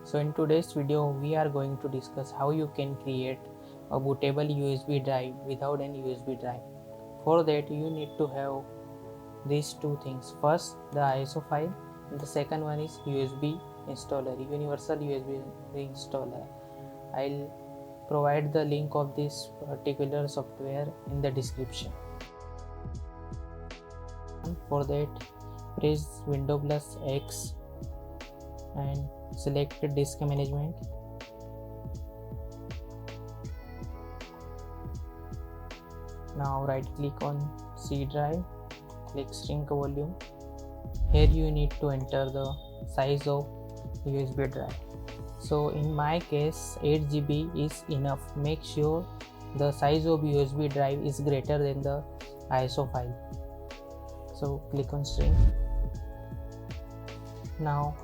So in today's video we are going to discuss how you can create a bootable USB drive without any USB drive. For that you need to have these two things. First the ISO file and the second one is USB installer, universal USB installer. I'll provide the link of this particular software in the description. For that press Windows plus X and select disk management. Now right click on C drive, click shrink volume. Here you need to enter the size of USB drive. So in my case 8 GB is enough. Make sure the size of USB drive is greater than the ISO file. So click on shrink. Now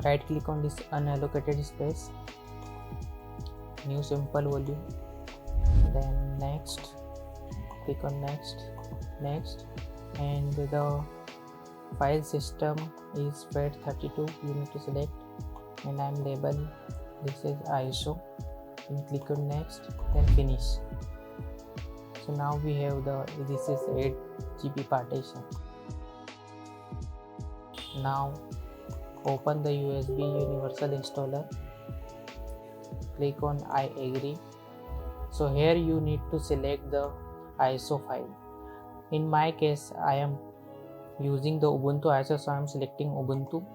right click on this unallocated space, new simple volume, then next, click on next, and the file system is FAT32, you need to select, and I'm label this is ISO, and click on next, then finish. So now we have this is 8 GB partition. Now open the USB universal installer, click on I agree. So here you need to select the ISO file. In my case I am using the Ubuntu ISO, so I am selecting Ubuntu,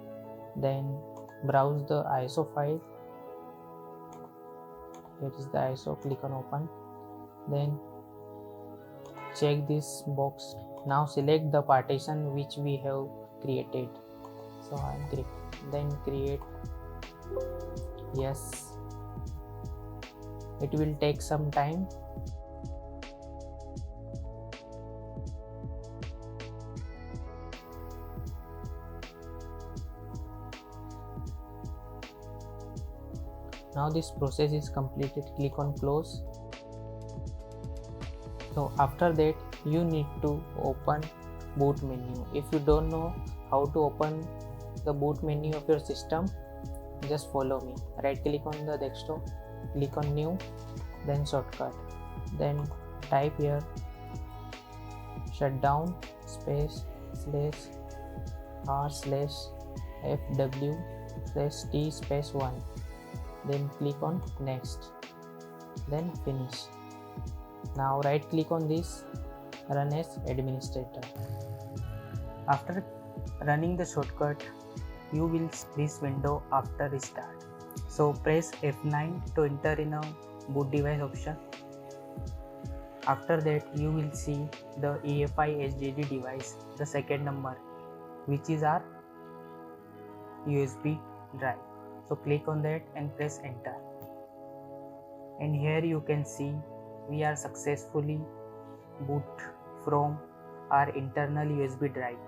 then browse the ISO file. Here is the ISO, click on open, then check this box. Now select the partition which we have created. So I am click, then create, yes, it will take some time. Now this process is completed, click on close. So after that you need to open boot menu. If you don't know how to open the boot menu of your system, just follow me. Right click on the desktop, click on new, then shortcut, then type here shutdown space /r/fw/t space 1, then click on next, then finish. Now right click on this, run as administrator. After running the shortcut you will see this window after restart. So press F9 to enter in a boot device option. After that you will see the EFI HDD device, the second number, which is our USB drive. So click on that and press enter. And here you can see we are successfully boot from our internal USB drive.